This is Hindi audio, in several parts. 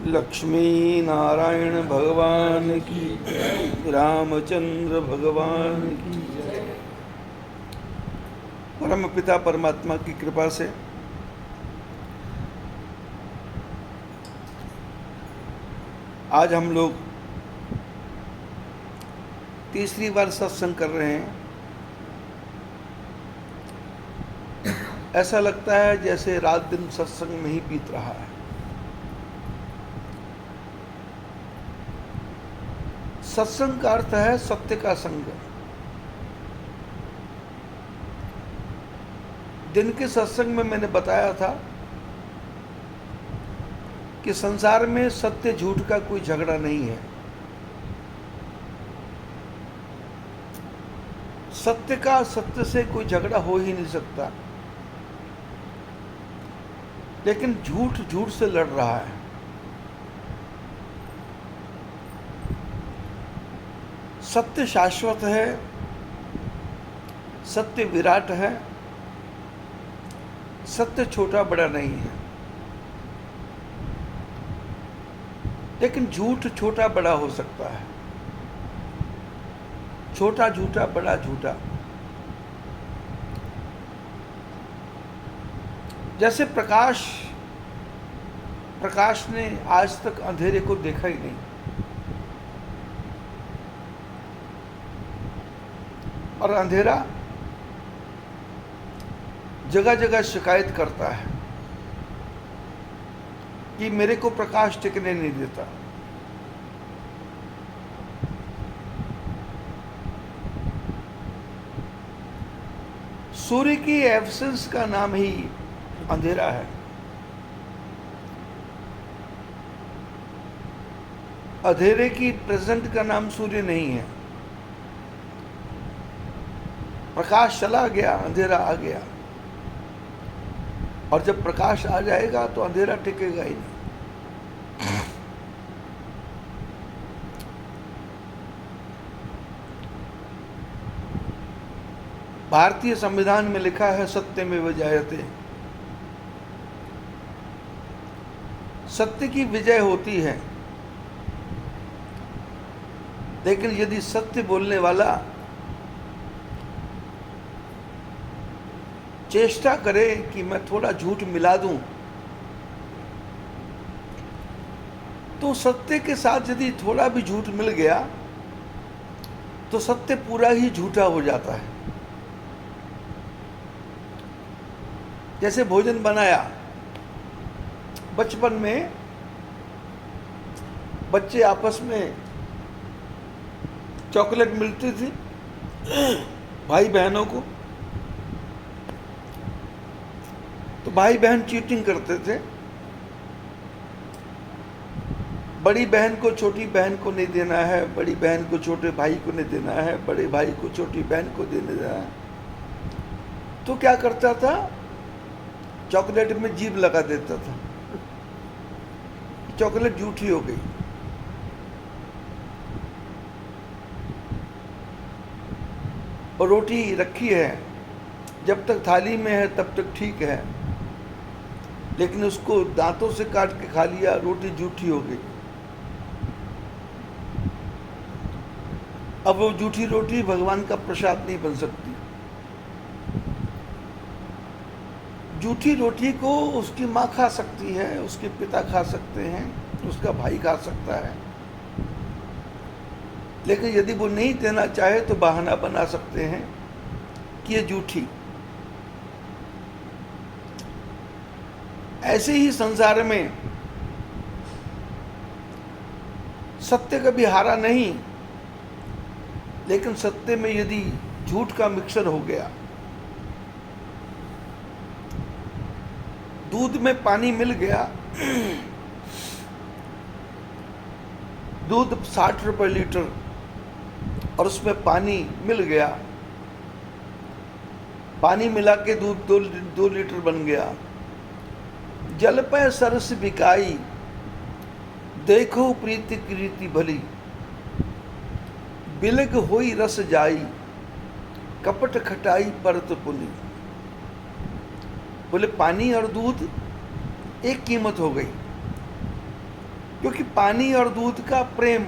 लक्ष्मी नारायण भगवान की, रामचंद्र भगवान की जय। परम पिता परमात्मा की कृपा से आज हम लोग तीसरी बार सत्संग कर रहे हैं। ऐसा लगता है जैसे रात दिन सत्संग में ही बीत रहा है। सत्संग का अर्थ है सत्य का संग। दिन के सत्संग में मैंने बताया था कि संसार में सत्य झूठ का कोई झगड़ा नहीं है। सत्य का सत्य से कोई झगड़ा हो ही नहीं सकता, लेकिन झूठ झूठ से लड़ रहा है। सत्य शाश्वत है, सत्य विराट है, सत्य छोटा बड़ा नहीं है। लेकिन झूठ छोटा बड़ा हो सकता है, छोटा झूठा बड़ा झूठा। जैसे प्रकाश ने आज तक अंधेरे को देखा ही नहीं, और अंधेरा जगह जगह शिकायत करता है कि मेरे को प्रकाश टिकने नहीं देता। सूर्य की एब्सेंस का नाम ही अंधेरा है। अंधेरे की प्रेजेंट का नाम सूर्य नहीं है। प्रकाश चला गया, अंधेरा आ गया, और जब प्रकाश आ जाएगा तो अंधेरा टिकेगा ही नहीं। भारतीय संविधान में लिखा है सत्यमेव जयते। सत्य की विजय होती है, लेकिन यदि सत्य बोलने वाला चेष्टा करे कि मैं थोड़ा झूठ मिला दूं, तो सत्य के साथ यदि थोड़ा भी झूठ मिल गया तो सत्य पूरा ही झूठा हो जाता है। जैसे भोजन बनाया, बचपन में बच्चे आपस में चॉकलेट मिलती थी भाई बहनों को, तो भाई बहन चीटिंग करते थे। बड़ी बहन को छोटी बहन को नहीं देना है, बड़ी बहन को छोटे भाई को नहीं देना है, बड़े भाई को छोटी बहन को देने देना है। तो क्या करता था, चॉकलेट में जीभ लगा देता था, चॉकलेट झूठी हो गई। और रोटी रखी है, जब तक थाली में है तब तक ठीक है, लेकिन उसको दांतों से काट के खा लिया, रोटी झूठी हो गई। अब वो झूठी रोटी भगवान का प्रसाद नहीं बन सकती। झूठी रोटी को उसकी माँ खा सकती है, उसके पिता खा सकते हैं, उसका भाई खा सकता है, लेकिन यदि वो नहीं देना चाहे तो बहाना बना सकते हैं कि ये झूठी। ऐसे ही संसार में सत्य कभी हारा नहीं, लेकिन सत्य में यदि झूठ का मिक्सर हो गया, दूध में पानी मिल गया, दूध 60 रुपए लीटर, और उसमें पानी मिल गया, पानी मिला के दूध 2 लीटर बन गया। जल पे सरस बिकाई, देखो प्रीति रीति भली, बिलग होई रस जाई, कपट खटाई परत पुली। बोले पानी और दूध एक कीमत हो गई, क्योंकि पानी और दूध का प्रेम,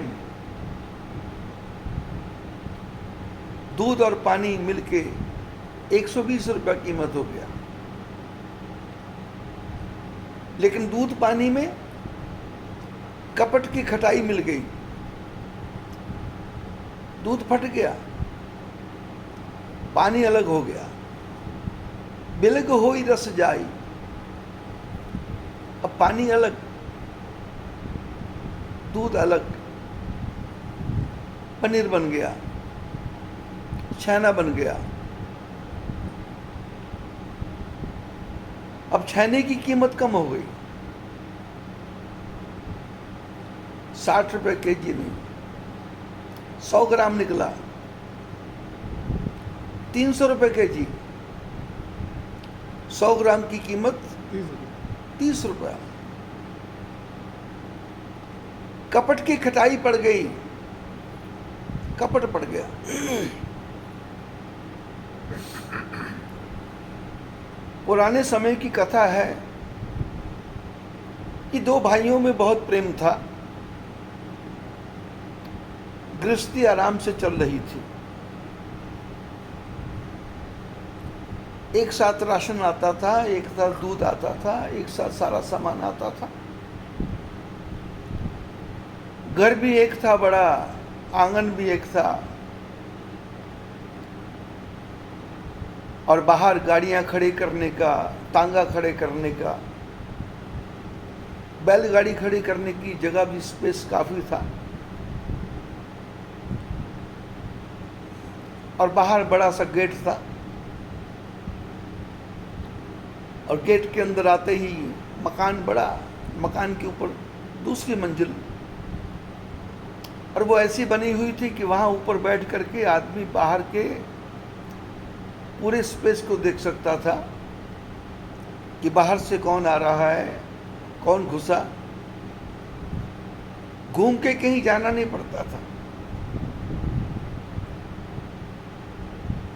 दूध और पानी मिलके 120 रुपया कीमत हो गया। लेकिन दूध पानी में कपट की खटाई मिल गई, दूध फट गया, पानी अलग हो गया। बिलग होई रस जाई, अब पानी अलग, दूध अलग, पनीर बन गया, छैना बन गया। अब छैने की कीमत कम हो गई, 60 रुपए केजी नहीं, 100 ग्राम निकला 300 रुपए केजी। 100 ग्राम की कीमत 30 रुपया। कपट की खटाई पड़ गई, कपट पड़ गया। पुराने समय की कथा है कि दो भाइयों में बहुत प्रेम था, गृहस्थी आराम से चल रही थी, एक साथ राशन आता था, एक साथ दूध आता था, एक साथ सारा सामान आता था। घर भी एक था बड़ा, आंगन भी एक था, और बाहर गाड़ियां खड़ी करने का, तांगा खड़े करने का, बैलगाड़ी खड़ी करने की जगह भी, स्पेस काफी था। और बाहर बड़ा सा गेट था, और गेट के अंदर आते ही मकान बड़ा, मकान के ऊपर दूसरी मंजिल, और वो ऐसी बनी हुई थी कि वहां ऊपर बैठ करके आदमी बाहर के पूरे स्पेस को देख सकता था कि बाहर से कौन आ रहा है, कौन घुसा। घूम के कहीं जाना नहीं पड़ता था।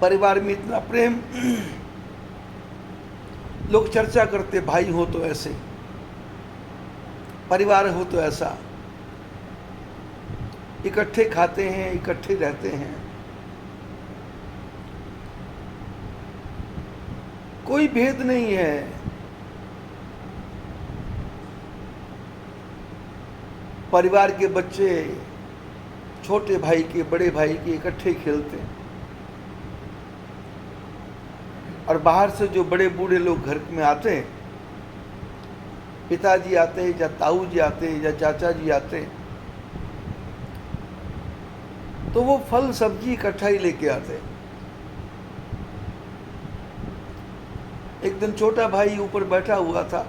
परिवार में इतना प्रेम, लोग चर्चा करते, भाई हो तो ऐसे, परिवार हो तो ऐसा, इकट्ठे खाते हैं, इकट्ठे रहते हैं, कोई भेद नहीं है। परिवार के बच्चे छोटे भाई के, बड़े भाई के इकट्ठे खेलते हैं, और बाहर से जो बड़े बूढ़े लोग घर में आते हैं, पिताजी आते हैं या ताऊ जी आते हैं या चाचा जी आते हैं, तो वो फल सब्जी इकट्ठा ही लेके आते हैं। एक दिन छोटा भाई ऊपर बैठा हुआ था,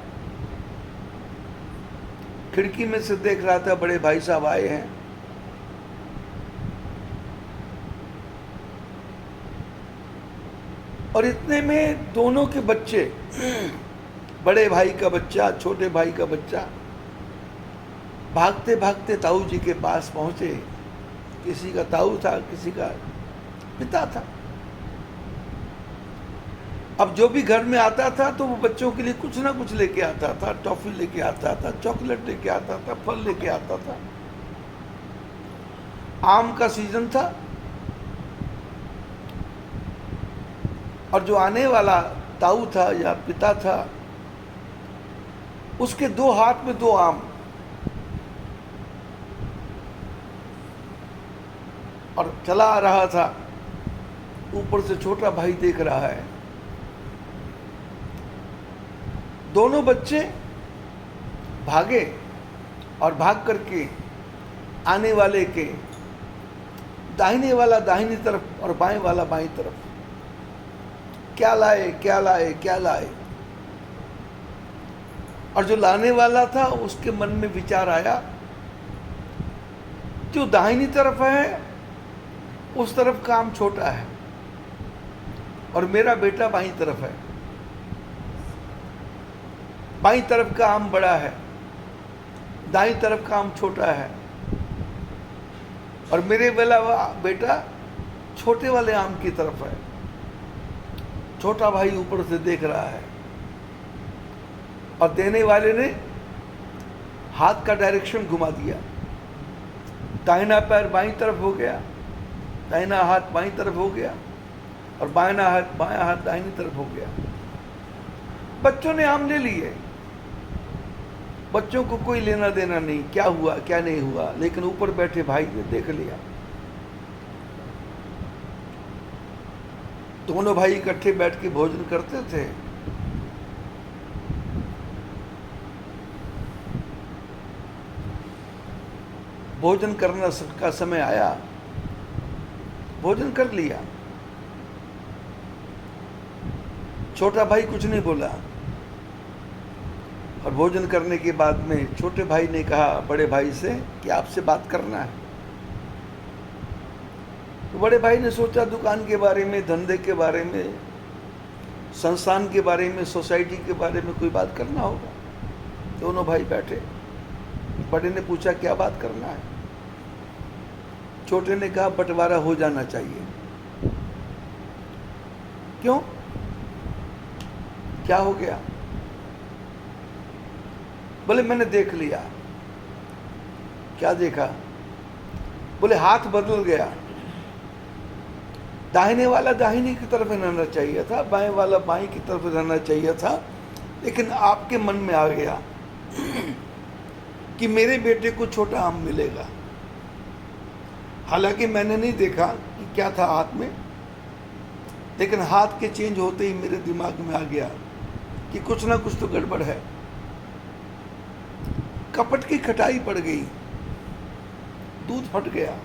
खिड़की में से देख रहा था बड़े भाई साहब आए हैं। और इतने में दोनों के बच्चे, बड़े भाई का बच्चा, छोटे भाई का बच्चा, भागते भागते ताऊ जी के पास पहुंचे। किसी का ताऊ था, किसी का पिता था। अब जो भी घर में आता था तो वो बच्चों के लिए कुछ ना कुछ लेके आता था, टॉफी लेके आता था, चॉकलेट लेके आता था, फल लेके आता था। आम का सीजन था, और जो आने वाला ताऊ था या पिता था, उसके दो हाथ में 2 आम, और चला आ रहा था। ऊपर से छोटा भाई देख रहा है। दोनों बच्चे भागे, और भाग करके आने वाले के दाहिने वाला दाहिनी तरफ और बाएं वाला बाईं तरफ, क्या लाए, क्या लाए, क्या लाए। और जो लाने वाला था उसके मन में विचार आया, जो दाहिनी तरफ है उस तरफ का आम छोटा है, और मेरा बेटा बाईं तरफ है, बाईं तरफ का आम बड़ा है, दाईं तरफ का आम छोटा है, और मेरे वाला बेटा छोटे वाले आम की तरफ है। छोटा भाई ऊपर से देख रहा है, और देने वाले ने हाथ का डायरेक्शन घुमा दिया, दाहिना पैर बाईं तरफ हो गया, दाहिना हाथ बाईं तरफ हो गया और बायां हाथ दाहिनी तरफ हो गया। बच्चों ने आम ले लिए, बच्चों को कोई लेना देना नहीं क्या हुआ क्या नहीं हुआ, लेकिन ऊपर बैठे भाई ने देख लिया। दोनों भाई इकट्ठे बैठ के भोजन करते थे। भोजन करना का समय आया, भोजन कर लिया। छोटा भाई कुछ नहीं बोला और भोजन करने के बाद में छोटे भाई ने कहा बड़े भाई से कि आपसे बात करना है। तो बड़े भाई ने सोचा दुकान के बारे में, धंधे के बारे में, संस्थान के बारे में, सोसाइटी के बारे में कोई बात करना होगा। दोनों भाई बैठे, बड़े ने पूछा क्या बात करना है। छोटे ने कहा बंटवारा हो जाना चाहिए। क्यों, क्या हो गया? बोले मैंने देख लिया। क्या देखा? बोले हाथ बदल गया, दाहिने वाला दाहिनी की तरफ रहना चाहिए था, बाएं वाला बाएं की तरफ रहना चाहिए था, लेकिन आपके मन में आ गया कि मेरे बेटे को छोटा आम मिलेगा। हालांकि मैंने नहीं देखा कि क्या था हाथ में, लेकिन हाथ के चेंज होते ही मेरे दिमाग में आ गया कि कुछ ना कुछ तो गड़बड़ है। कपट की खटाई पड़ गई, दूध फट गया,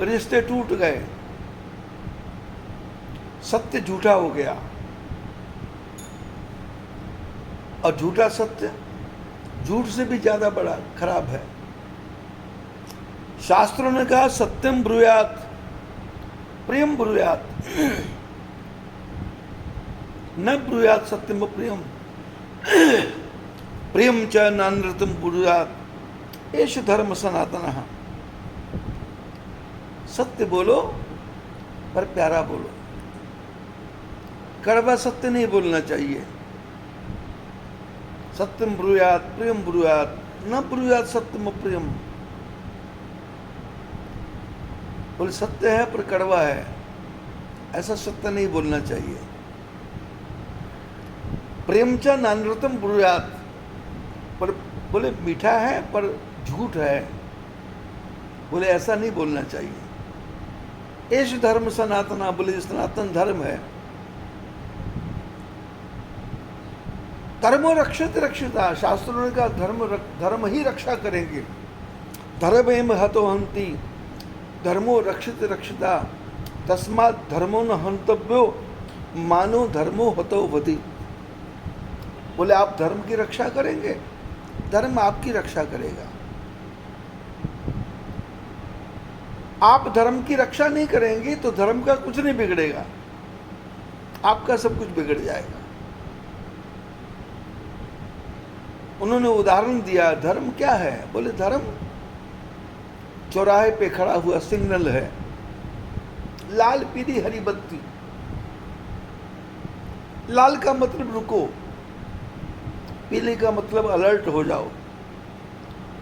रिश्ते टूट गए, सत्य झूठा हो गया। और झूठा सत्य झूठ से भी ज्यादा बड़ा खराब है। शास्त्रों ने कहा सत्यम ब्रूयात प्रियम ब्रूयात, न ब्रूयात सत्यम प्रियम, प्रियम च नानृतम ब्रूयात, एष धर्म सनातन। सत्य बोलो पर प्यारा बोलो, कड़वा सत्य नहीं बोलना चाहिए। सत्यम ब्रूयात प्रियम ब्रूयात, न ब्रूयात सत्यम प्रियम। बोले सत्य है पर कड़वा है, ऐसा सत्य नहीं बोलना चाहिए। प्रेम च नानृतम ब्रूयात, पर बोले मीठा है पर झूठ है, बोले ऐसा नहीं बोलना चाहिए। एष धर्म सनातना, बोले सनातन धर्म है। धर्मो रक्षित रक्षिता, शास्त्रों ने कहा धर्म ही रक्षा करेंगे। धर्म एम हतो हंति, धर्मो रक्षित रक्षिता, तस्मात् धर्मो न हंतव्यो, मानो धर्मो हतो वधि। बोले आप धर्म की रक्षा करेंगे, धर्म आपकी रक्षा करेगा। आप धर्म की रक्षा नहीं करेंगे तो धर्म का कुछ नहीं बिगड़ेगा, आपका सब कुछ बिगड़ जाएगा। उन्होंने उदाहरण दिया, धर्म क्या है? बोले धर्म चौराहे पे खड़ा हुआ सिग्नल है, लाल पीली हरी बत्ती। लाल का मतलब रुको, पीले का मतलब अलर्ट हो जाओ,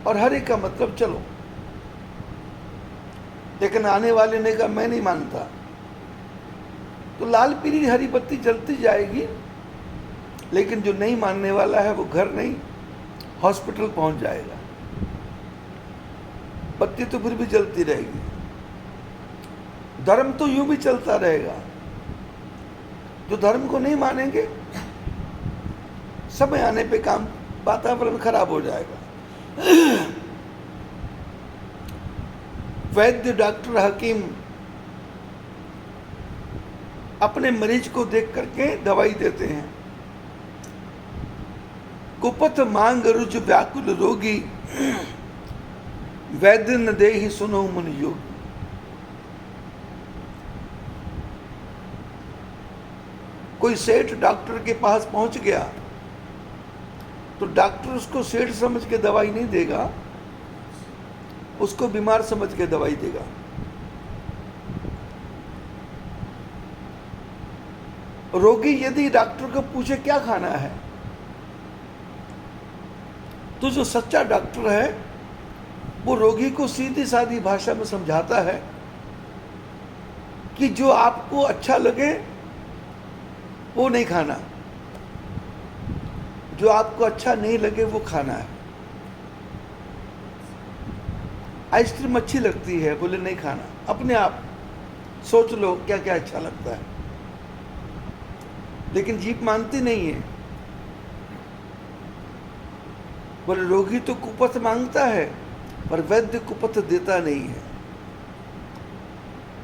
और हरे का मतलब चलो। लेकिन आने वाले ने कहा मैं नहीं मानता, तो लाल पीली हरी बत्ती जलती जाएगी, लेकिन जो नहीं मानने वाला है वो घर नहीं हॉस्पिटल पहुंच जाएगा। बत्ती तो फिर भी जलती रहेगी। धर्म तो यूं भी चलता रहेगा। जो धर्म को नहीं मानेंगे, समय आने पे काम वातावरण खराब हो जाएगा। वैद्य डॉक्टर हकीम अपने मरीज को देख करके दवाई देते हैं। कुपथ मांग रुच व्याकुल रोगी, वैद्य न देहि सुनो मुन योगी। कोई सेठ डॉक्टर के पास पहुंच गया तो डॉक्टर उसको सेठ समझ के दवाई नहीं देगा, उसको बीमार समझ के दवाई देगा। रोगी यदि डॉक्टर को पूछे क्या खाना है तो जो सच्चा डॉक्टर है वो रोगी को सीधी सादी भाषा में समझाता है कि जो आपको अच्छा लगे वो नहीं खाना, जो आपको अच्छा नहीं लगे वो खाना है। आइसक्रीम अच्छी लगती है, बोले नहीं खाना, अपने आप सोच लो क्या क्या अच्छा लगता है, लेकिन जीभ मानती नहीं है। बोले रोगी तो कुपथ मांगता है पर वैद्य कुपथ देता नहीं है।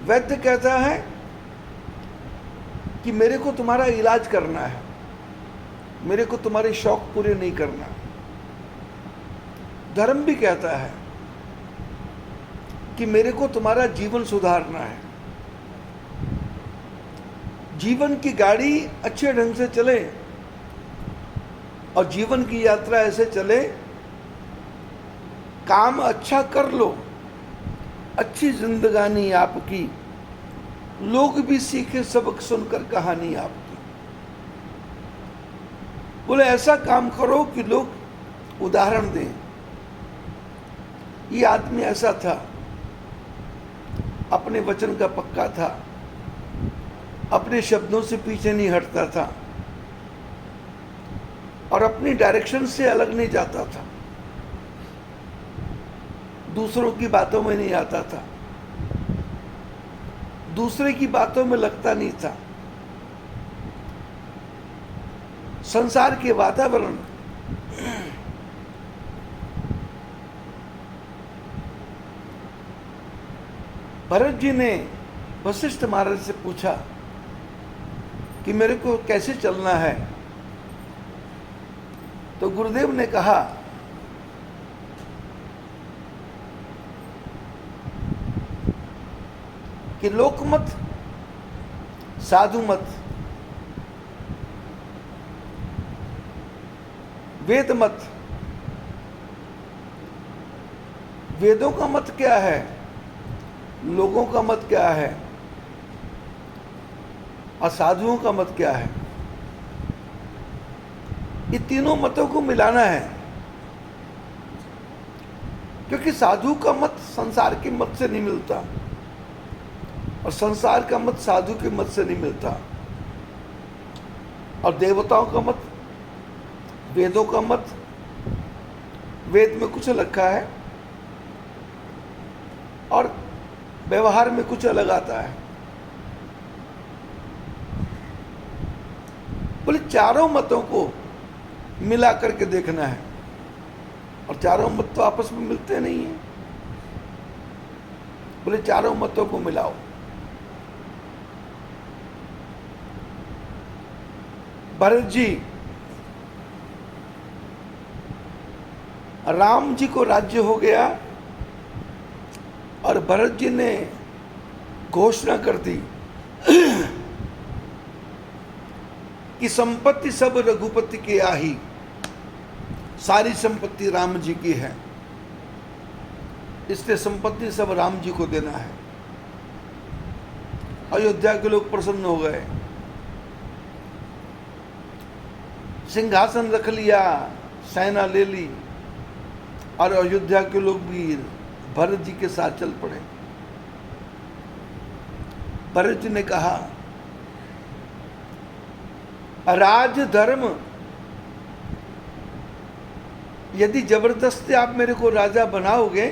वैद्य कहता है कि मेरे को तुम्हारा इलाज करना है, मेरे को तुम्हारे शौक पूरे नहीं करना। धर्म भी कहता है कि मेरे को तुम्हारा जीवन सुधारना है। जीवन की गाड़ी अच्छे ढंग से चले और जीवन की यात्रा ऐसे चले, काम अच्छा कर लो, अच्छी जिंदगानी आपकी, लोग भी सीखे सबक सुनकर कहानी आपकी। बोले ऐसा काम करो कि लोग उदाहरण दें, ये आदमी ऐसा था, अपने वचन का पक्का था, अपने शब्दों से पीछे नहीं हटता था और अपनी डायरेक्शन से अलग नहीं जाता था, दूसरों की बातों में नहीं आता था, दूसरे की बातों में लगता नहीं था। संसार के वातावरण भरत जी ने वशिष्ठ महाराज से पूछा कि मेरे को कैसे चलना है, तो गुरुदेव ने कहा कि लोकमत, साधु मत, वेद मत। वेदों का मत क्या है, लोगों का मत क्या है और साधुओं का मत क्या है, ये तीनों मतों को मिलाना है। क्योंकि साधु का मत संसार के मत से नहीं मिलता और संसार का मत साधु के मत से नहीं मिलता, और देवताओं का मत, वेदों का मत, वेद में कुछ लिखा है और व्यवहार में कुछ अलग आता है। बोले चारों मतों को मिला करके देखना है, और चारों मत तो आपस में मिलते नहीं है। बोले चारों मतों को मिलाओ। भरत जी, राम जी को राज्य हो गया और भरत जी ने घोषणा कर दी कि संपत्ति सब रघुपति की आही, सारी संपत्ति राम जी की है, इसलिए संपत्ति सब राम जी को देना है। अयोध्या के लोग प्रसन्न हो गए, सिंहासन रख लिया, सेना ले ली और अयोध्या के लोग भी भरत जी के साथ चल पड़े। भरत जी ने कहा, राज धर्म, यदि जबरदस्ती आप मेरे को राजा बनाओगे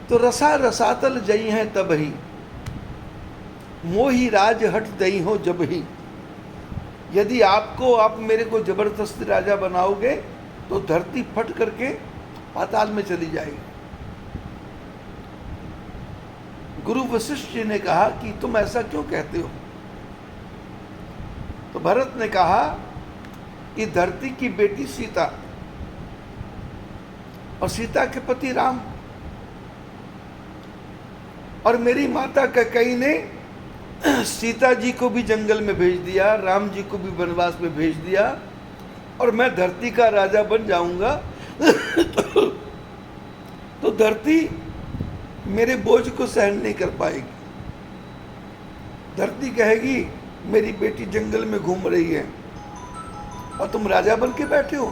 तो रसा रसातल जई हैं तब ही, मोही राज हट दई हो जब ही। यदि आप मेरे को जबरदस्ती राजा बनाओगे तो धरती फट करके पाताल में चली जाएगी। गुरु वशिष्ठ जी ने कहा कि तुम ऐसा क्यों कहते हो? तो भरत ने कहा कि धरती की बेटी सीता और सीता के पति राम, और मेरी माता कैकेयी ने सीता जी को भी जंगल में भेज दिया, राम जी को भी वनवास में भेज दिया, और मैं धरती का राजा बन जाऊंगा तो धरती मेरे बोझ को सहन नहीं कर पाएगी। धरती कहेगी मेरी बेटी जंगल में घूम रही है और तुम राजा बन के बैठे हो।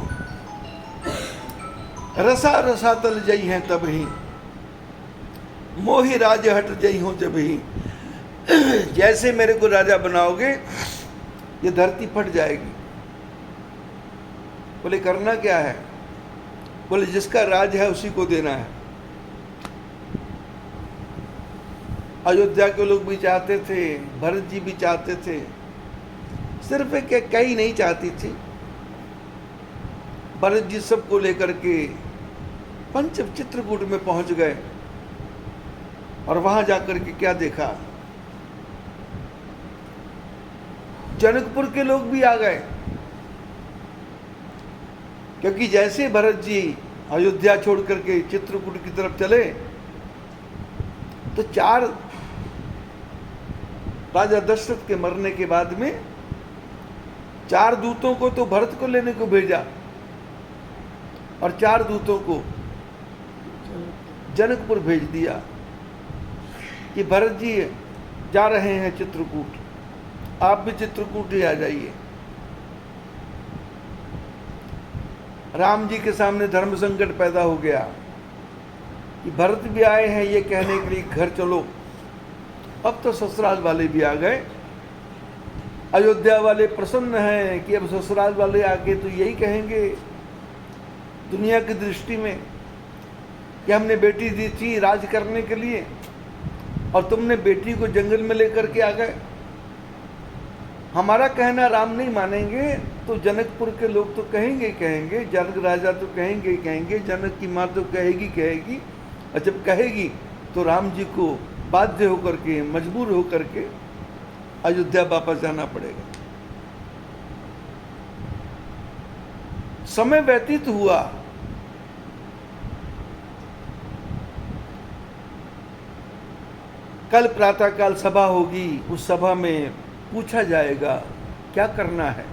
रसा रसा तल जई हैं तब ही, मोहि राज हट जई हूँ जब ही। जैसे मेरे को राजा बनाओगे ये धरती फट जाएगी। बोले करना क्या है? बोले जिसका राज है उसी को देना है। अयोध्या के लोग भी चाहते थे, भरत जी भी चाहते थे, सिर्फ एक कई नहीं चाहती थी। भरत जी सबको लेकर के पंच चित्रकूट में पहुंच गए और वहां जाकर के क्या देखा, जनकपुर के लोग भी आ गए। क्योंकि जैसे भरत जी अयोध्या छोड़ करके चित्रकूट की तरफ चले तो 4 राजा दशरथ के मरने के बाद में 4 दूतों को तो भरत को लेने को भेजा और 4 दूतों को जनकपुर भेज दिया कि भरत जी जा रहे हैं चित्रकूट, आप भी चित्रकूट ही आ जाइए। राम जी के सामने धर्म संकट पैदा हो गया कि भरत भी आए हैं ये कहने के लिए घर चलो। अब तो ससुराल वाले भी आ गए। अयोध्या वाले प्रसन्न हैं कि अब ससुराल वाले आके तो यही कहेंगे दुनिया की दृष्टि में कि हमने बेटी दी थी राज करने के लिए और तुमने बेटी को जंगल में लेकर के आ गए। हमारा कहना राम नहीं मानेंगे तो जनकपुर के लोग तो कहेंगे कहेंगे, जनक राजा तो कहेंगे कहेंगे, जनक की माँ तो कहेगी कहेगी, और जब कहेगी तो राम जी को बाध्य होकर के, मजबूर होकर के अयोध्या वापस जाना पड़ेगा। समय व्यतीत हुआ। कल प्रातःकाल सभा होगी, उस सभा में पूछा जाएगा क्या करना है।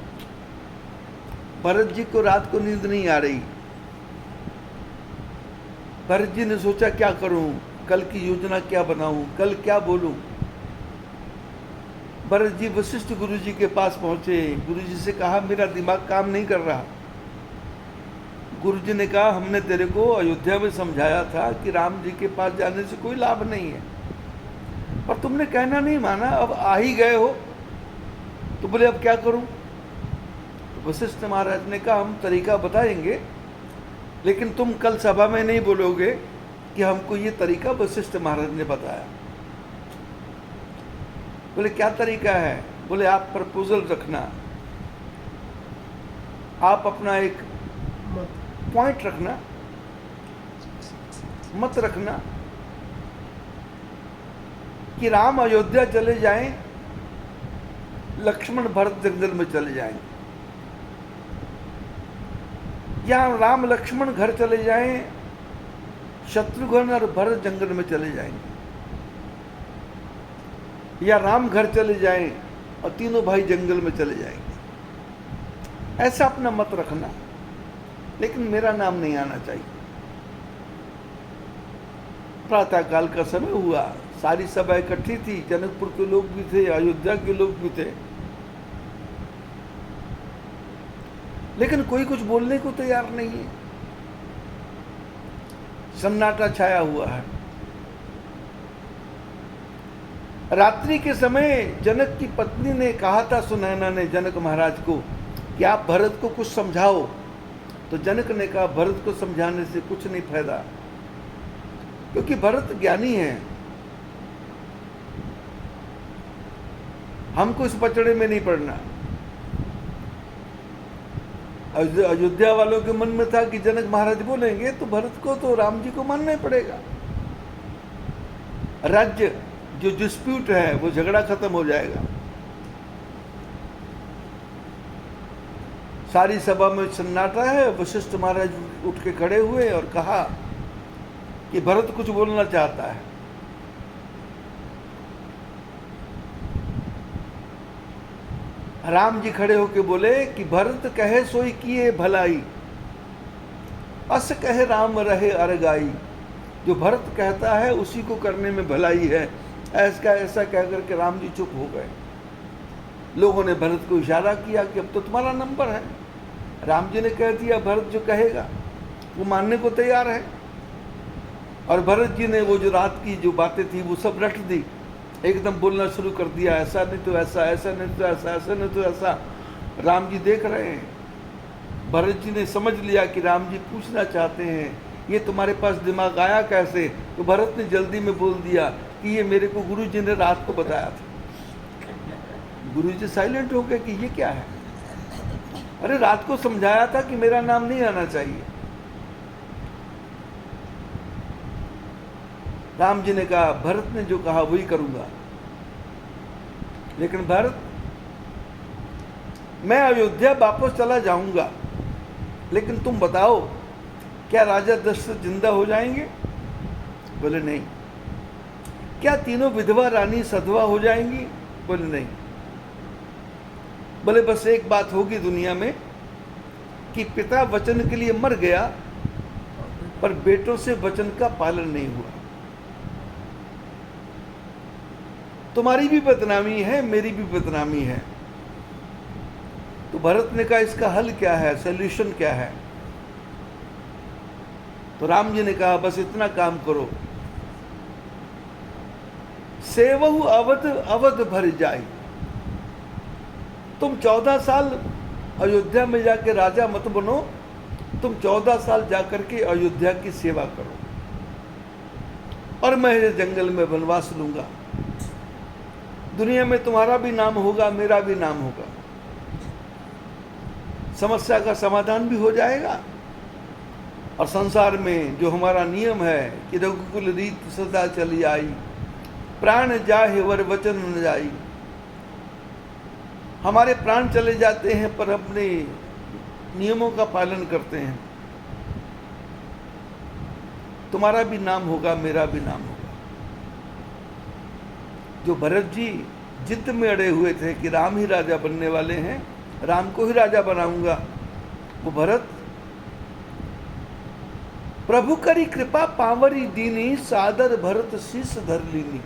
भरत जी को रात को नींद नहीं आ रही। भरत जी ने सोचा क्या करूं, कल की योजना क्या बनाऊं, कल क्या बोलूं। भरत जी वशिष्ठ गुरु जी के पास पहुंचे। गुरु जी से कहा मेरा दिमाग काम नहीं कर रहा। गुरु जी ने कहा हमने तेरे को अयोध्या में समझाया था कि राम जी के पास जाने से कोई लाभ नहीं है, पर तुमने कहना नहीं माना, अब आ ही गए हो तो बोले अब क्या करूं। तो वशिष्ठ महाराज ने कहा हम तरीका बताएंगे, लेकिन तुम कल सभा में नहीं बोलोगे कि हमको ये तरीका वशिष्ठ महाराज ने बताया। बोले क्या तरीका है? बोले आप प्रपोजल रखना, आप अपना एक पॉइंट रखना, मत रखना कि राम अयोध्या चले जाएं, लक्ष्मण भरत जंगल में चले जाएं, या राम लक्ष्मण घर चले जाएं, शत्रुघ्न और भरत जंगल में चले जाएंगे, या राम घर चले जाएं और तीनों भाई जंगल में चले जाएंगे। ऐसा अपना मत रखना, लेकिन मेरा नाम नहीं आना चाहिए। प्रातःकाल का समय हुआ, सारी सभा इकट्ठी थी, जनकपुर के लोग भी थे, अयोध्या के लोग भी थे, लेकिन कोई कुछ बोलने को तैयार नहीं है। सन्नाटा छाया हुआ है। रात्रि के समय जनक की पत्नी ने कहा था, सुनैना ने जनक महाराज को कि आप भरत को कुछ समझाओ। तो जनक ने कहा भरत को समझाने से कुछ नहीं फायदा, क्योंकि भरत ज्ञानी है, हमको इस पचड़े में नहीं पड़ना। अयोध्या वालों के मन में था कि जनक महाराज बोलेंगे तो भरत को तो राम जी को मानना ही पड़ेगा। राज्य जो डिस्प्यूट है वो झगड़ा खत्म हो जाएगा। सारी सभा में सन्नाटा है। वशिष्ठ महाराज उठ के खड़े हुए और कहा कि भरत कुछ बोलना चाहता है। राम जी खड़े होके बोले कि भरत कहे सोई किए भलाई, अस कहे राम रहे अरगाई। जो भरत कहता है उसी को करने में भलाई है। ऐसा कह करके राम जी चुप हो गए। लोगों ने भरत को इशारा किया कि अब तो तुम्हारा नंबर है। राम जी ने कह दिया भरत जो कहेगा। वो मानने को तैयार है। और भरत जी ने वो जो रात की जो बातें थी वो सब रट दी, एकदम बोलना शुरू कर दिया, ऐसा नहीं तो ऐसा, ऐसा नहीं तो ऐसा, ऐसा नहीं तो ऐसा। राम जी देख रहे हैं। भरत जी ने समझ लिया कि राम जी पूछना चाहते हैं ये तुम्हारे पास दिमाग आया कैसे। तो भरत ने जल्दी में बोल दिया कि ये मेरे को गुरु जी ने रात को बताया था। गुरु जी साइलेंट हो गए कि ये क्या है। अरे रात को समझाया था कि मेरा नाम नहीं आना चाहिए। राम जी ने कहा भरत ने जो कहा वही करूंगा। लेकिन भरत, मैं अयोध्या वापस चला जाऊंगा, लेकिन तुम बताओ क्या राजा दशरथ जिंदा हो जाएंगे? बोले नहीं। क्या तीनों विधवा रानी सधवा हो जाएंगी? बोले नहीं। बोले बस एक बात होगी दुनिया में कि पिता वचन के लिए मर गया पर बेटों से वचन का पालन नहीं हुआ। तुम्हारी भी बदनामी है, मेरी भी बदनामी है। तो भरत ने कहा इसका हल क्या है, सॉल्यूशन क्या है? तो राम जी ने कहा बस इतना काम करो, सेवहु अवध अवध भर जाए। तुम 14 साल अयोध्या में जाके राजा मत बनो, तुम 14 साल जाकर के अयोध्या की सेवा करो और मैं जंगल में वनवास लूंगा। दुनिया में तुम्हारा भी नाम होगा, मेरा भी नाम होगा, समस्या का समाधान भी हो जाएगा। और संसार में जो हमारा नियम है कि रघुकुल रीत सदा चली आई, प्राण जाहे वर वचन न जाई। हमारे प्राण चले जाते हैं पर अपने नियमों का पालन करते हैं। तुम्हारा भी नाम होगा, मेरा भी नाम होगा। जो भरत जी जिद में अड़े हुए थे कि राम ही राजा बनने वाले हैं, राम को ही राजा बनाऊंगा, वो भरत प्रभु करी कृपा पावरी दीनी, सादर भरत शीस धर लीनी।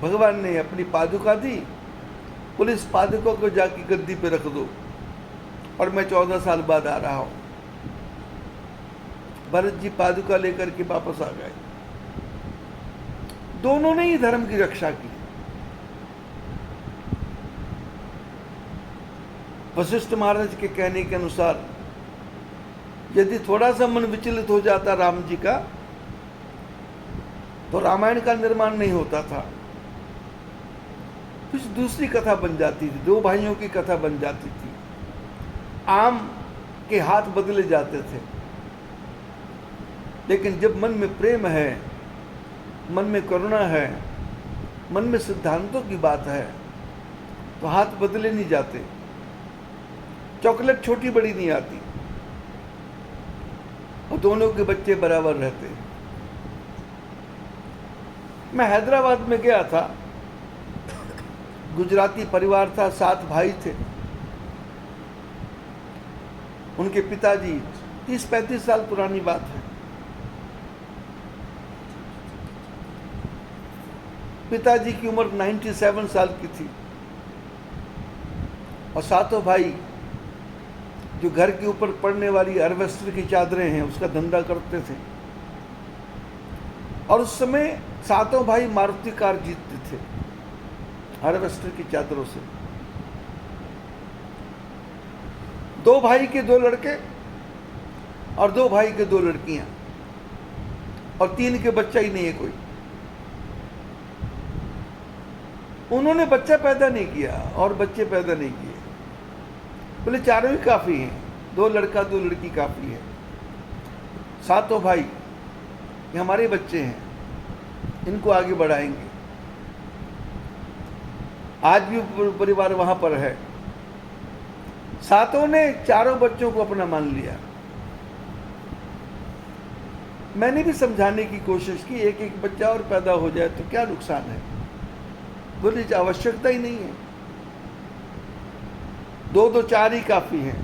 भगवान ने अपनी पादुका दी, पुलिस पादुका को जाके गद्दी पे रख दो और मैं 14 साल बाद आ रहा हूं। भरत जी पादुका लेकर के वापस आ गए। दोनों ने ही धर्म की रक्षा की। वशिष्ठ महाराज के कहने के अनुसार यदि थोड़ा सा मन विचलित हो जाता राम जी का तो रामायण का निर्माण नहीं होता था, कुछ दूसरी कथा बन जाती थी, दो भाइयों की कथा बन जाती थी, आम के हाथ बदले जाते थे। लेकिन जब मन में प्रेम है, मन में करुणा है, मन में सिद्धांतों की बात है तो हाथ बदले नहीं जाते। चॉकलेट छोटी बड़ी नहीं आती और दोनों के बच्चे बराबर रहते। मैं हैदराबाद में गया था, गुजराती परिवार था, 7 भाई थे। उनके पिताजी, 30-35 साल पुरानी बात है, पिताजी की उम्र 97 साल की थी और 7 भाई जो घर के ऊपर पड़ने वाली अरवेस्टर की चादरें हैं उसका धंधा करते थे। और उस समय 7 भाई मारुति कार जीतते थे हार्वेस्टर की चादरों से। 2 भाई के 2 लड़के और 2 भाई के 2 लड़कियां और 3 के बच्चा ही नहीं है कोई। उन्होंने बच्चा पैदा नहीं किया और बच्चे पैदा नहीं किए, बोले 4 ही काफी हैं, 2 लड़का 2 लड़की काफी है। 7 भाई ये हमारे बच्चे हैं, इनको आगे बढ़ाएंगे। आज भी परिवार वहां पर है। 7 ने 4 बच्चों को अपना मान लिया। मैंने भी समझाने की कोशिश की, एक एक बच्चा और पैदा हो जाए तो क्या नुकसान है, बोले आवश्यकता ही नहीं है, 2-2 4 ही काफी है।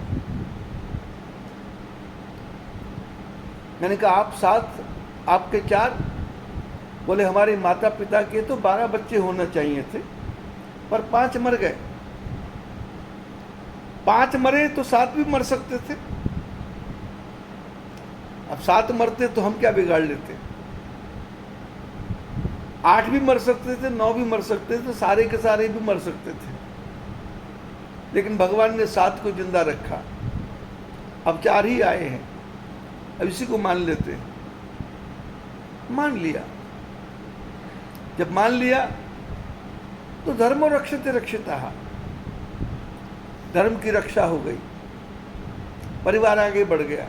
मैंने कहा आप 7 आपके 4, बोले हमारे माता पिता के तो 12 बच्चे होना चाहिए थे पर 5 मर गए। 5 मरे तो 7 भी मर सकते थे। अब 7 मरते तो हम क्या बिगाड़ लेते, 8 भी मर सकते थे, 9 भी मर सकते थे, सारे के सारे भी मर सकते थे, लेकिन भगवान ने 7 को जिंदा रखा। अब 4 ही आए हैं, अब इसी को मान लेते हैं। मान लिया, जब मान लिया तो धर्मो रक्षते रक्षितः, धर्म की रक्षा हो गई, परिवार आगे बढ़ गया।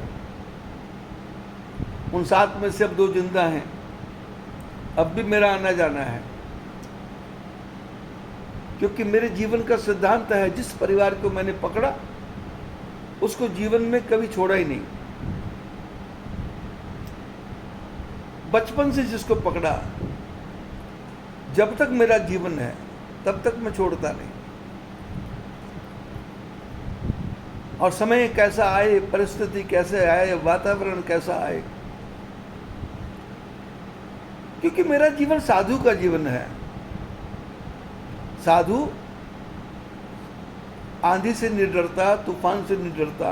उन 7 में से अब 2 जिंदा हैं, अब भी मेरा आना जाना है, क्योंकि मेरे जीवन का सिद्धांत है जिस परिवार को मैंने पकड़ा उसको जीवन में कभी छोड़ा ही नहीं। बचपन से जिसको पकड़ा, जब तक मेरा जीवन है तब तक मैं छोड़ता नहीं। और समय कैसा आए, परिस्थिति कैसे आए, वातावरण कैसा आए, क्योंकि मेरा जीवन साधु का जीवन है। साधु आंधी से नहीं डरता, तूफान से नहीं डरता,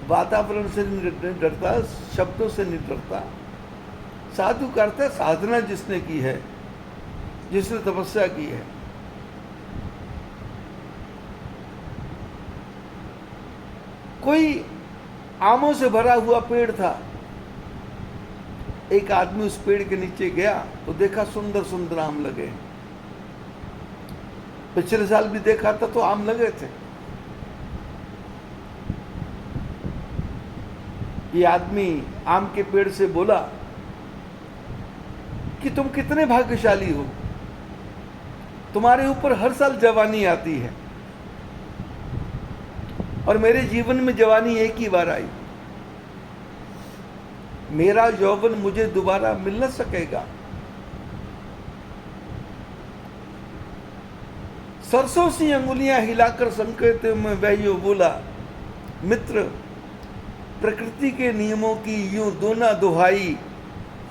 वातावरण से नहीं डरता, शब्दों से नहीं डरता। साधु करता है साधना जिसने की है, जिसने तपस्या की है। कोई आमों से भरा हुआ पेड़ था, एक आदमी उस पेड़ के नीचे गया तो देखा सुंदर सुंदर आम लगे। पिछले साल भी देखा था तो आम लगे थे। ये आदमी आम के पेड़ से बोला कि तुम कितने भाग्यशाली हो, तुम्हारे ऊपर हर साल जवानी आती है और मेरे जीवन में जवानी एक ही बार आई। मेरा यौवन मुझे दोबारा मिल न सकेगा। सरसों सी अंगुलियां हिलाकर संकेत में वह यूं बोला, मित्र प्रकृति के नियमों की यूं दो ना दुहाई,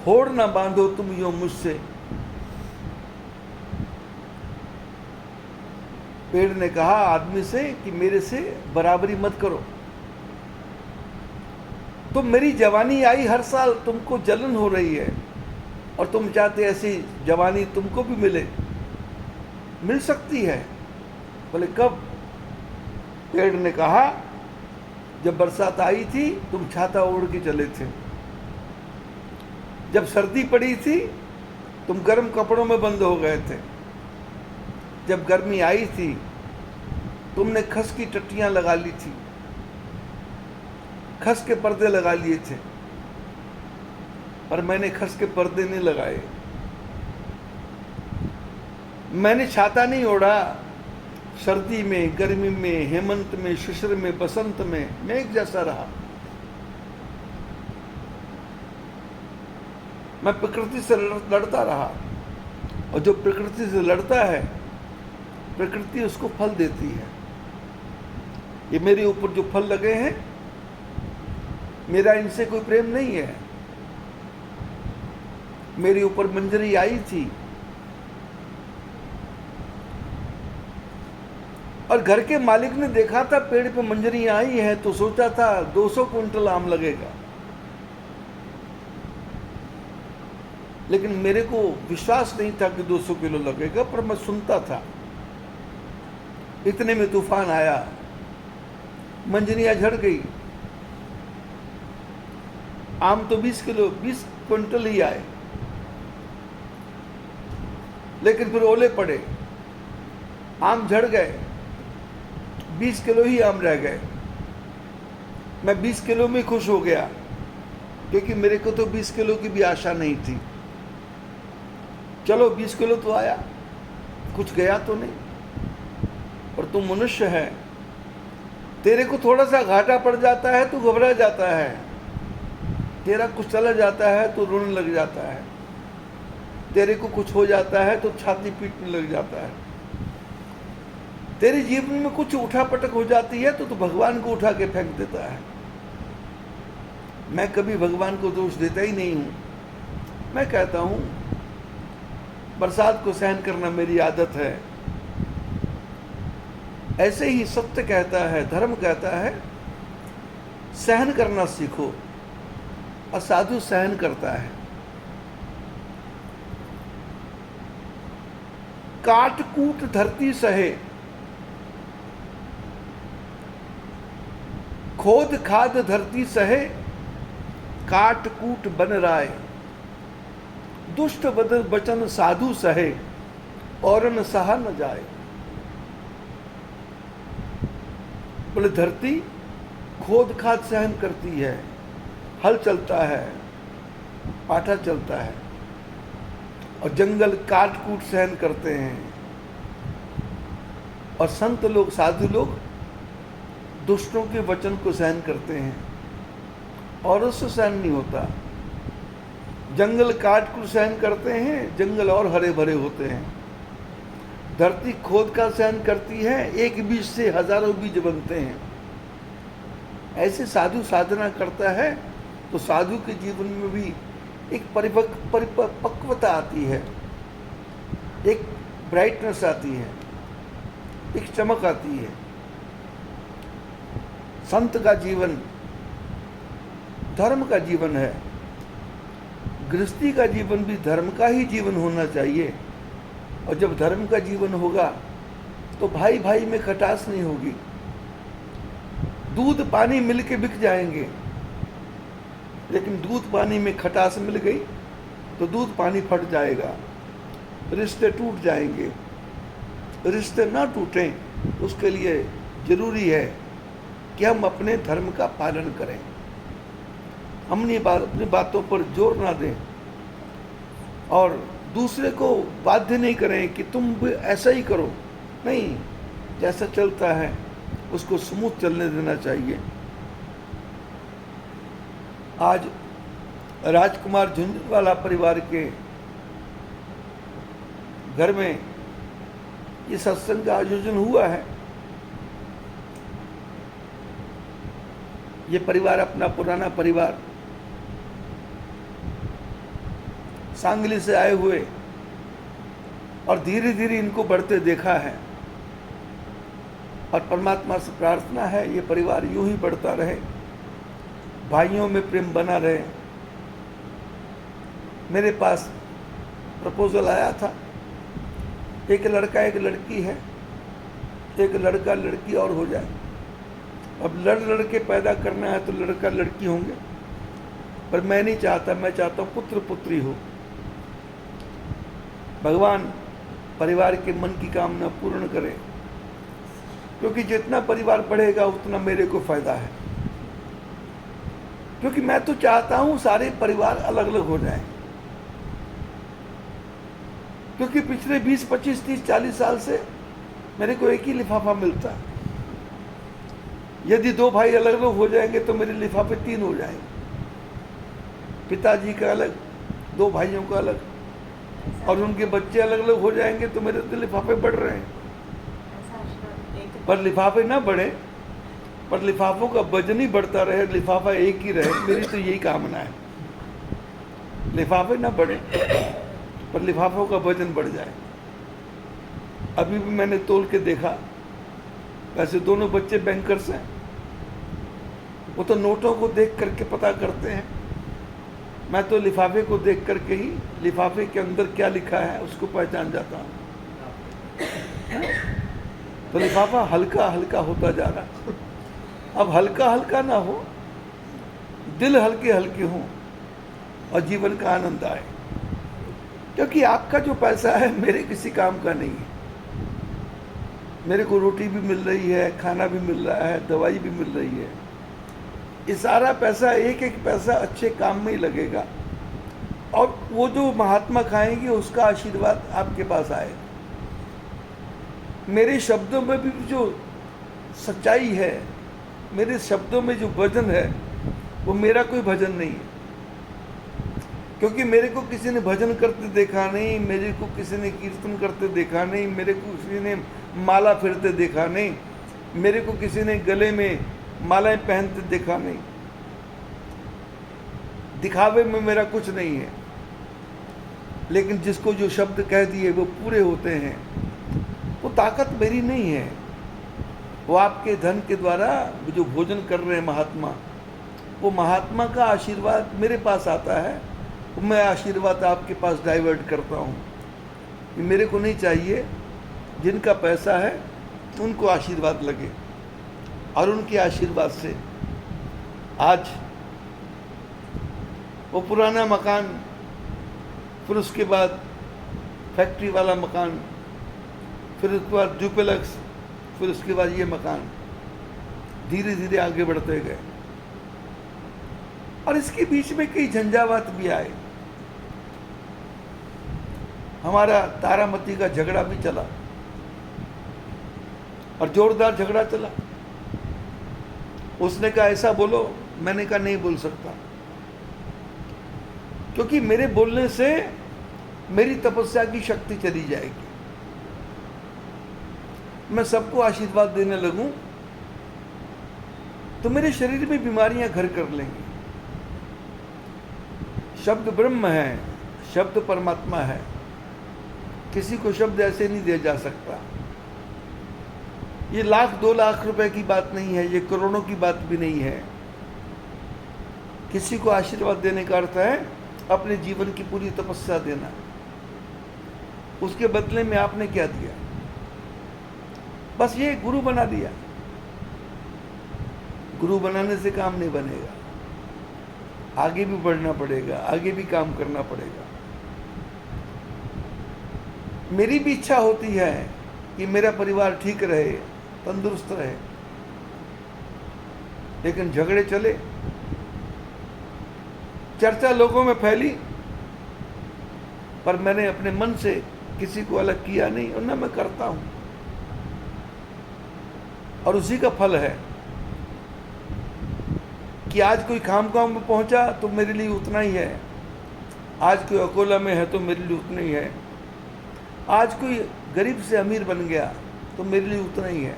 होड़ ना बांधो तुम यूं मुझसे। पेड़ ने कहा आदमी से कि मेरे से बराबरी मत करो। तुम मेरी जवानी आई हर साल, तुमको जलन हो रही है और तुम चाहते ऐसी जवानी तुमको भी मिले, मिल सकती है। बोले कब? पेड़ ने कहा जब बरसात आई थी तुम छाता ओढ़ के चले थे, जब सर्दी पड़ी थी तुम गर्म कपड़ों में बंद हो गए थे, जब गर्मी आई थी तुमने खस की टट्टियां लगा ली थी, खस के पर्दे लगा लिए थे, पर मैंने खस के पर्दे नहीं लगाए। मैंने छाता नहीं ओढ़ा। सर्दी में, गर्मी में, हेमंत में, शिशिर में, बसंत में मैं एक जैसा रहा। मैं प्रकृति से लड़ता रहा और जो प्रकृति से लड़ता है प्रकृति उसको फल देती है। ये मेरे ऊपर जो फल लगे हैं मेरा इनसे कोई प्रेम नहीं है। मेरे ऊपर मंजरी आई थी और घर के मालिक ने देखा था पेड़ पे मंजरियां आई है तो सोचा था 200 क्विंटल आम लगेगा, लेकिन मेरे को विश्वास नहीं था कि 200 किलो लगेगा, पर मैं सुनता था। इतने में तूफान आया, मंजरियां झड़ गई, आम तो 20 क्विंटल ही आए, लेकिन फिर ओले पड़े, आम झड़ गए, 20 किलो ही आम रह गए। मैं 20 किलो में खुश हो गया क्योंकि मेरे को तो 20 किलो की भी आशा नहीं थी। चलो 20 किलो तो आया, कुछ गया तो नहीं। और तू मनुष्य है, तेरे को थोड़ा सा घाटा पड़ जाता है तो घबरा जाता है, तेरा कुछ चला जाता है तो रोने लग जाता है, तेरे को कुछ हो जाता है तो छाती पीटने लग जाता है, तेरे जीवन में कुछ उठापटक हो जाती है तो भगवान को उठा के फेंक देता है। मैं कभी भगवान को दोष देता ही नहीं हूं। मैं कहता हूं बरसात को सहन करना मेरी आदत है। ऐसे ही सत्य कहता है, धर्म कहता है सहन करना सीखो। और साधु सहन करता है। काट कूट धरती सहे, खोद खाद धरती सहे, काट कूट बन राय, दुष्ट वचन साधु सहे, और न सहा न जाए। बोले धरती खोद खाद सहन करती है, हल चलता है, पाटा चलता है, और जंगल काट कूट सहन करते हैं। और संत लोग, साधु लोग दुष्टों के वचन को सहन करते हैं, और उससे सहन नहीं होता। जंगल काट कूट सहन करते हैं, जंगल और हरे भरे होते हैं। धरती खोद का सहन करती है, एक बीज से हजारों बीज बनते हैं। ऐसे साधु साधना करता है तो साधु के जीवन में भी एक परिपक्वता आती है, एक ब्राइटनेस आती है, एक चमक आती है। संत का जीवन धर्म का जीवन है। गृहस्थी का जीवन भी धर्म का ही जीवन होना चाहिए। और जब धर्म का जीवन होगा तो भाई भाई में खटास नहीं होगी। दूध पानी मिल के बिक जाएंगे, लेकिन दूध पानी में खटास मिल गई तो दूध पानी फट जाएगा, रिश्ते टूट जाएंगे। रिश्ते ना टूटें उसके लिए जरूरी है कि हम अपने धर्म का पालन करें। हम अपनी बातों पर जोर ना दें और दूसरे को बाध्य नहीं करें कि तुम भी ऐसा ही करो। नहीं, जैसा चलता है उसको स्मूथ चलने देना चाहिए। आज राजकुमार झुंझुनवाला परिवार के घर में ये सत्संग का आयोजन हुआ है। ये परिवार अपना पुराना परिवार सांगली से आए हुए और धीरे धीरे इनको बढ़ते देखा है, और परमात्मा से प्रार्थना है ये परिवार यूं ही बढ़ता रहे, भाइयों में प्रेम बना रहे। मेरे पास प्रपोजल आया था, एक लड़का एक लड़की है, एक लड़का लड़की और हो जाए। अब लड़के पैदा करना है तो लड़का लड़की होंगे, पर मैं नहीं चाहता। मैं चाहता हूँ पुत्र पुत्री हो। भगवान परिवार के मन की कामना पूर्ण करे, क्योंकि जितना परिवार बढ़ेगा उतना मेरे को फायदा है। क्योंकि मैं तो चाहता हूं सारे परिवार अलग अलग हो जाएं, क्योंकि पिछले 20, 25, 30, 40 साल से मेरे को एक ही लिफाफा मिलता है। यदि 2 भाई अलग अलग हो जाएंगे तो मेरे लिफाफे 3 हो जाएंगे, पिताजी का अलग, 2 भाइयों का अलग, और उनके बच्चे अलग अलग हो जाएंगे तो मेरे तो लिफाफे बढ़ रहे हैं। पर लिफाफे ना बढ़े, पर लिफाफों का वजन ही बढ़ता रहे, लिफाफा एक ही रहे, मेरी तो यही कामना है। लिफाफे ना बढ़े पर लिफाफों का वजन बढ़ जाए। अभी भी मैंने तोल के देखा, वैसे दोनों बच्चे बैंकर्स हैं, वो तो नोटों को देख करके पता करते हैं। मैं तो लिफाफे को देख करके ही लिफाफे के अंदर क्या लिखा है उसको पहचान जाता हूँ। तो लिफाफा हल्का हल्का होता जा रहा। अब हल्का हल्का ना हो, दिल हल्के हल्के हों और जीवन का आनंद आए। क्योंकि आपका जो पैसा है मेरे किसी काम का नहीं है। मेरे को रोटी भी मिल रही है, खाना भी मिल रहा है, दवाई भी मिल रही है। ये सारा पैसा, एक एक पैसा अच्छे काम में ही लगेगा, और वो जो महात्मा खाएंगे उसका आशीर्वाद आपके पास आएगा। मेरे शब्दों में भी जो सच्चाई है, मेरे शब्दों में जो भजन है, वो मेरा कोई भजन नहीं है। क्योंकि मेरे को किसी ने भजन करते देखा नहीं, मेरे को किसी ने कीर्तन करते देखा नहीं, मेरे को किसी ने माला फिरते देखा नहीं, मेरे को किसी ने गले में मालाएं पहनते देखा नहीं। दिखावे में मेरा कुछ नहीं है, लेकिन जिसको जो शब्द कह दिए वो पूरे होते हैं। वो ताकत मेरी नहीं है, वो आपके धन के द्वारा जो भोजन कर रहे हैं महात्मा, वो महात्मा का आशीर्वाद मेरे पास आता है, मैं आशीर्वाद आपके पास डाइवर्ट करता हूँ। कि मेरे को नहीं चाहिए, जिनका पैसा है उनको आशीर्वाद लगे, और उनके आशीर्वाद से आज वो पुराना मकान, फिर उसके बाद फैक्ट्री वाला मकान, फिर उसके बाद डुप्लेक्स, फिर उसके बाद ये मकान धीरे धीरे आगे बढ़ते गए। और इसके बीच में कई झंझावात भी आए। हमारा तारामती का झगड़ा भी चला, और जोरदार झगड़ा चला। उसने कहा ऐसा बोलो, मैंने कहा नहीं बोल सकता, क्योंकि मेरे बोलने से मेरी तपस्या की शक्ति चली जाएगी। मैं सबको आशीर्वाद देने लगूं तो मेरे शरीर में बीमारियां घर कर लेंगी। शब्द ब्रह्म है, शब्द परमात्मा है, किसी को शब्द ऐसे नहीं दिया जा सकता। ये 1,00,000 2,00,000 रुपए की बात नहीं है, ये करोड़ों की बात भी नहीं है। किसी को आशीर्वाद देने का अर्थ है अपने जीवन की पूरी तपस्या देना। उसके बदले में आपने क्या दिया? बस ये गुरु बना दिया। गुरु बनाने से काम नहीं बनेगा, आगे भी बढ़ना पड़ेगा, आगे भी काम करना पड़ेगा। मेरी भी इच्छा होती है कि मेरा परिवार ठीक रहे, तंदुरुस्त रहे, लेकिन झगड़े चले, चर्चा लोगों में फैली, पर मैंने अपने मन से किसी को अलग किया नहीं, और न मैं करता हूं। और उसी का फल है कि आज कोई खामगांव में पहुंचा तो मेरे लिए उतना ही है, आज कोई अकोला में है तो मेरे लिए उतना ही है, आज कोई गरीब से अमीर बन गया तो मेरे लिए उतना ही है।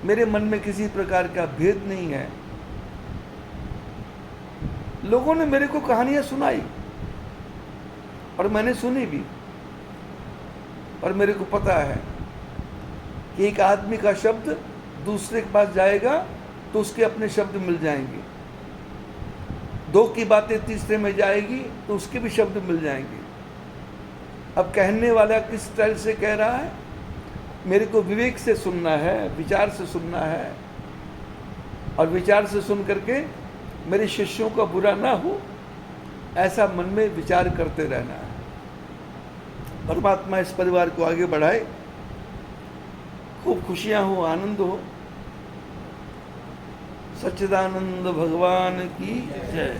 मेरे मन में किसी प्रकार का भेद नहीं है। लोगों ने मेरे को कहानियां सुनाई और मैंने सुनी भी, और मेरे को पता है कि एक आदमी का शब्द दूसरे के पास जाएगा तो उसके अपने शब्द मिल जाएंगे, 2 की बातें तीसरे में जाएगी तो उसके भी शब्द मिल जाएंगे। अब कहने वाला किस स्टाइल से कह रहा है, मेरे को विवेक से सुनना है, विचार से सुनना है, और विचार से सुन करके मेरे शिष्यों का बुरा ना हो, ऐसा मन में विचार करते रहना है। परमात्मा इस परिवार को आगे बढ़ाए, खूब खुशियां हो, आनंद हो। सच्चिदानंद भगवान की जय।